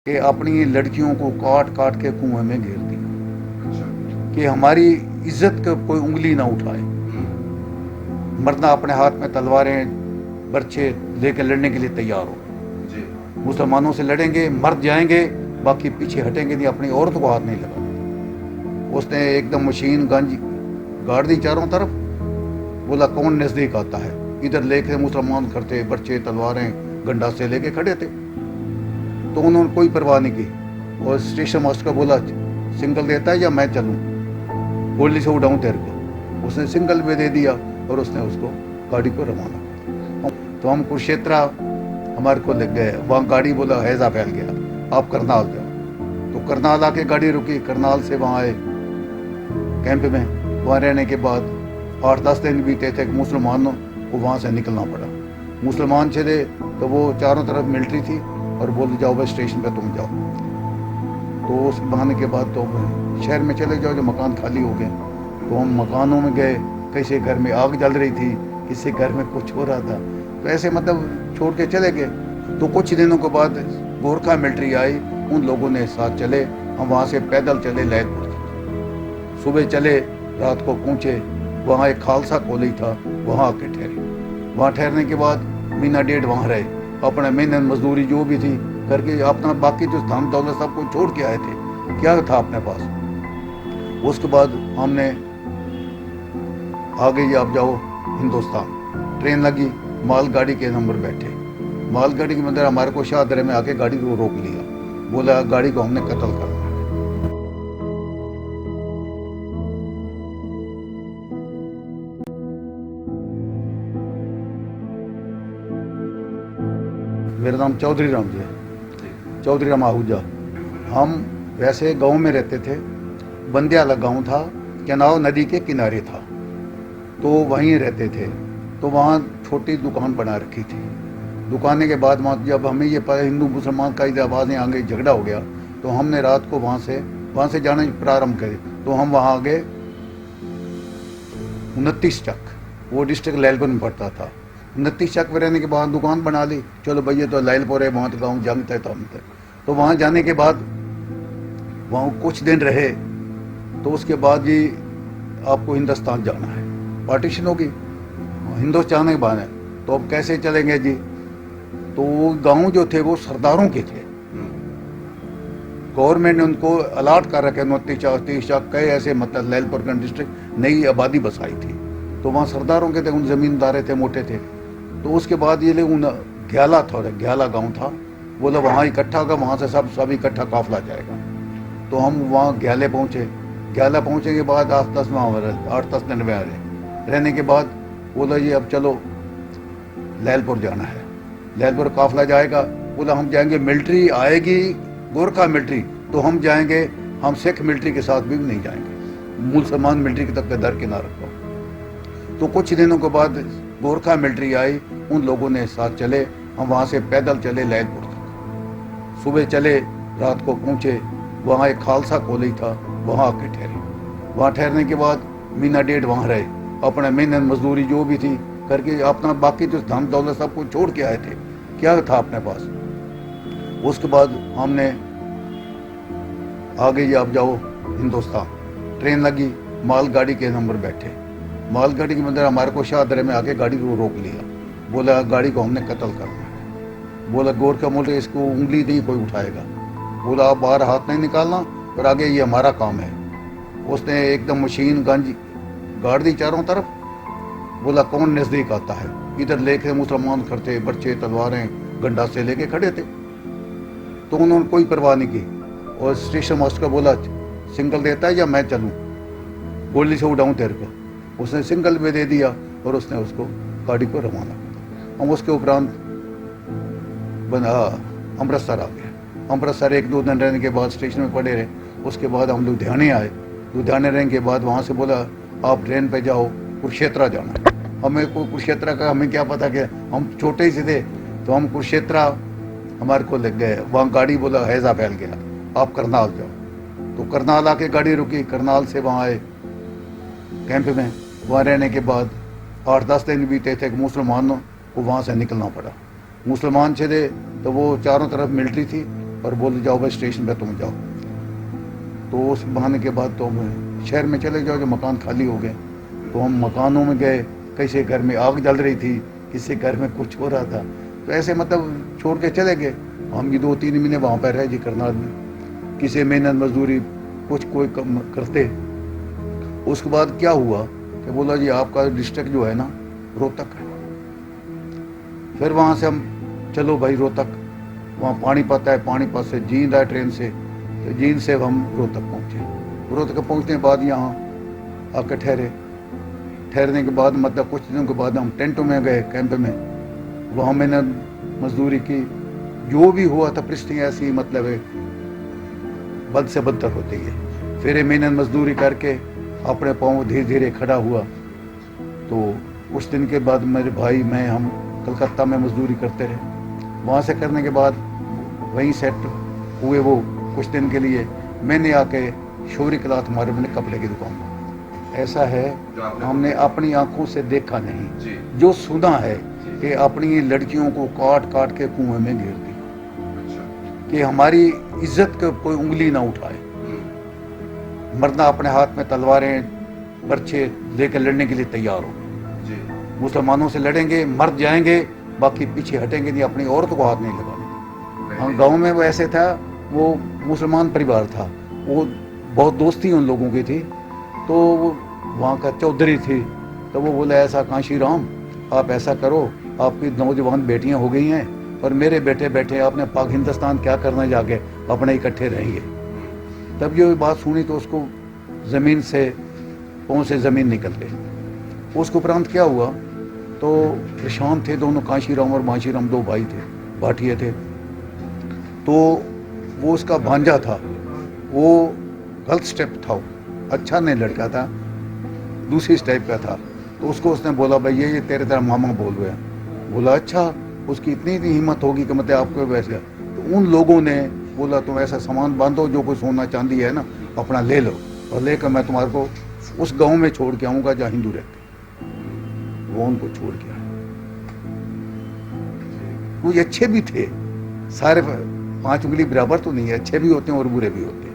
कि अपनी लड़कियों को काट काट के कुएं में घेर दिया कि हमारी इज्जत का कोई उंगली ना उठाए। मरना अपने हाथ में तलवारें बर्छे लेकर लड़ने के लिए तैयार हो। मुसलमानों से लड़ेंगे, मर जाएंगे, बाकी पीछे हटेंगे नहीं, अपनी औरत को हाथ नहीं लगाना। उसने एकदम मशीन गंज गाड़ दी चारों तरफ। बोला कौन नजदीक आता है। इधर लेके मुसलमान करते बर्छे तलवारें गंडासे लेके खड़े थे, तो उन्होंने कोई परवाह नहीं की। और स्टेशन मास्टर को बोला सिंगल देता है या मैं चलूं, गोली से उड़ाऊं तेरे को। उसने सिंगल में दे दिया और उसने उसको गाड़ी को रवाना किया। तो हम कुरुक्षेत्रा हमारे को लग गए। वहाँ गाड़ी बोला हैजा फैल गया, आप करनाल जाओ। तो करनाल आके गाड़ी रुकी। करनाल से वहाँ आए कैंप में। वहाँ रहने के बाद 8-10 दिन बीते थे कि मुसलमानों को वहाँ से निकलना पड़ा। मुसलमान चले तो वो चारों तरफ मिलिट्री थी और बोले जाओ भाई स्टेशन पे तुम जाओ। तो उस बहाने के बाद तो शहर में चले जाओ, जो मकान खाली हो गए। तो हम मकानों में गए, किसी घर में आग जल रही थी, किसी घर में कुछ हो रहा था, तो ऐसे मतलब छोड़ के चले गए। तो कुछ दिनों के बाद गोरखा मिलिट्री आई, उन लोगों ने साथ चले। हम वहाँ से पैदल चले लैलपुर तक। सुबह चले, रात को पहुँचे। वहाँ एक खालसा कॉलेज था, वहाँ आके ठहरे। वहाँ ठहरने के बाद महीना डेढ़ वहाँ रहे। अपना मेहनत मजदूरी जो भी थी करके अपना बाकी जो धन दौलत सब कुछ छोड़ के आए थे, क्या था अपने पास। उसके बाद हमने आ गई, आप जाओ हिंदुस्तान। ट्रेन लगी, मालगाड़ी के नंबर बैठे। मालगाड़ी के अंदर हमारे को शाहदरे में आके गाड़ी को रोक लिया। बोला गाड़ी को हमने कत्ल करना है। मेरा नाम चौधरी राम जी है, चौधरी राम आहूजा। हम वैसे गांव में रहते थे। बंदियाला गांव था, केनाव नदी के किनारे था, तो वहीं रहते थे। तो वहाँ छोटी दुकान बना रखी थी। दुकाने के बाद वहाँ जब हमें ये पता हिंदू मुसलमान का इधर आवाज़ें आ गई, झगड़ा हो गया, तो हमने रात को वहाँ से जाना प्रारंभ करे। तो हम वहाँ आ गए 29 चक, वो डिस्ट्रिक्ट लैलपुर में पड़ता था। 29 चक में रहने के बाद दुकान बना ली। चलो भैया तो लैलपुर है, वहाँ तो गाँव जानते तो हम थे। तो वहाँ जाने के बाद वहाँ कुछ दिन रहे। तो उसके बाद जी आपको हिंदुस्तान जाना है, पार्टीशन होगी, हिंदुस्तान के बाद है। तो अब कैसे चलेंगे जी। तो वो गाँव जो थे वो सरदारों के थे। गवर्नमेंट ने उनको अलाट कर रखे 29 चक कई ऐसे, मतलब लैलपुर का डिस्ट्रिक्ट नई आबादी बसाई थी। तो वहाँ सरदारों के थे, उन जमींदारे थे, मोटे थे। तो उसके बाद ये लोग ग्याला था, ग्याला गांव था। बोला वहाँ इकट्ठा होगा, वहाँ से सब इकट्ठा काफिला जाएगा। तो हम वहाँ ग्याले पहुँचे। ग्याला पहुँचने के बाद 8-10 दिन में रहने के बाद बोला जी अब चलो लैलपुर जाना है, लैलपुर काफिला जाएगा। बोला हम जाएंगे, मिलिट्री आएगी गोरखा मिलिट्री, तो हम जाएंगे, हम सिख मिलिट्री के साथ भी नहीं जाएंगे, मुसलमान मिलिट्री के तक दर किनार रखो। तो कुछ दिनों के बाद गोरखा मिलिट्री आई, उन लोगों ने साथ चले। हम वहाँ से पैदल चले लैलपुर तक। सुबह चले, रात को पहुँचे। वहाँ एक खालसा कॉलेज था, वहाँ आके ठहरे। वहाँ ठहरने के बाद महीना डेढ़ वहाँ रहे। अपना मेहनत मजदूरी जो भी थी करके अपना बाकी जो धन दौलत सब कुछ छोड़ के आए थे, क्या था अपने पास। उसके बाद हमने आ गई, आप जाओ हिंदुस्तान। ट्रेन लगी, मालगाड़ी के नंबर बैठे। मालगाड़ी के अंदर हमारे को शाहदरे में आके गाड़ी को रोक लिया। बोला गाड़ी को हमने कत्ल करना है। बोला गोरखा बोले इसको उंगली नहीं कोई उठाएगा। बोला आप बाहर हाथ नहीं निकालना और आगे ये हमारा काम है। उसने एकदम मशीन गंज गाड़ दी चारों तरफ। बोला कौन नजदीक आता है। इधर लेके मुसलमान करते बर्छे तलवारें गंडासे लेके खड़े थे, तो उन्होंने कोई परवाह नहीं की। और स्टेशन मास्टर को बोला सिंगल देता है या मैं चलूं, गोली से उड़ाऊं तेरे को। उसने सिंगल में दे दिया और उसने उसको गाड़ी को रवाना किया। हम उसके उपरांत अमृतसर आ गए। अमृतसर 1-2 दिन रहने के बाद स्टेशन में पड़े रहे। उसके बाद हम लुधियाने आए। लुधियाने रहने के बाद वहाँ से बोला आप ट्रेन पे जाओ, कुरुक्षेत्रा जाना। हमें को कुरुक्षेत्रा का हमें क्या पता, कि हम छोटे ही से थे। तो हम कुरुक्षेत्रा हमारे को लग गए। वहाँ गाड़ी बोला हैजा फैल गया, आप करनाल जाओ। तो करनाल आके गाड़ी रुकी। करनाल से वहाँ आए कैंप में। वहाँ रहने के बाद 8-10 दिन बीते थे कि मुसलमानों को वहाँ से निकलना पड़ा। मुसलमान चले तो वो चारों तरफ मिलिट्री थी और बोले जाओ भाई स्टेशन पे तुम जाओ। तो उस बहाने के बाद तो हम शहर में चले जाओ, जो मकान खाली हो गए। तो हम मकानों में गए, किसी घर में आग जल रही थी, किसी घर में कुछ हो रहा था, तो ऐसे मतलब छोड़ के चले गए। हम भी 2-3 महीने वहाँ पर रहे जी करनाल में, किसी मेहनत मजदूरी कुछ कोई कम करते। उसके बाद क्या हुआ कि बोला जी आपका डिस्ट्रिक्ट जो है ना रोहतक है। फिर वहाँ से हम चलो भाई रोहतक, वहाँ पानीपत है, पानीपत से जींद है ट्रेन से, तो जींद से हम रोहतक पहुँचे। रोहतक पहुँचने के बाद यहाँ आकर ठहरने के बाद मतलब कुछ दिनों के बाद हम टेंटों में गए, कैंप में। वहाँ मैंने मजदूरी की, जो भी हुआ था परिस्थिति ऐसी मतलब है बद से बदतर होती है। फिर मेहनत मजदूरी करके अपने पाँव धीरे धीरे खड़ा हुआ। तो कुछ दिन के बाद मेरे भाई मैं हम कलकत्ता में मजदूरी करते रहे। वहाँ से करने के बाद वहीं सेट हुए वो कुछ दिन के लिए। मैंने आके शौरी क्लॉथ हमारे मैंने कपड़े की दुकान। ऐसा है हमने अपनी आंखों से देखा नहीं, जो सुना है कि अपनी लड़कियों को काट काट के कुएं में गिर दी। कि हमारी इज्जत के कोई उंगली ना उठाए। मरना अपने हाथ में तलवारें बर्छे लेकर लड़ने के लिए तैयार हो। मुसलमानों से लड़ेंगे, मर जाएंगे, बाकी पीछे हटेंगे नहीं, अपनी औरत को हाथ नहीं लगाने। हाँ, गांव में वो ऐसे था, वो मुसलमान परिवार था, वो बहुत दोस्ती उन लोगों की थी। तो वहाँ का चौधरी थी, तो वो बोला ऐसा काशी राम आप ऐसा करो, आपकी नौजवान बेटियाँ हो गई हैं और मेरे बेटे बैठे, आपने पाक हिंदुस्तान क्या करना जाके, अपने इकट्ठे रहेंगे। तब ये बात सुनी तो उसको ज़मीन से पाँव से ज़मीन निकल गई। उसके उपरांत क्या हुआ, तो प्रशांत थे दोनों, काशीराम और बांशीराम, 2 भाई थे, भाटिये थे। तो वो उसका भांजा था, वो गलत स्टेप था, अच्छा नहीं लड़का था, दूसरी टाइप का था। तो उसको उसने बोला भाई ये तेरे तरह मामा बोल रहे हैं। बोला अच्छा, उसकी इतनी हिम्मत होगी कि मतलब आपको वैसे। तो उन लोगों ने बोला तुम ऐसा सामान बांधो, जो कोई सोना चांदी है ना अपना ले लो, और लेकर मैं तुम्हारे को उस गांव में छोड़ के आऊँगा जहाँ हिंदू रहते। वो उनको छोड़ के आए। वो अच्छे भी थे सारे, 5 उंगली बराबर तो नहीं है, अच्छे भी होते हैं और बुरे भी होते हैं।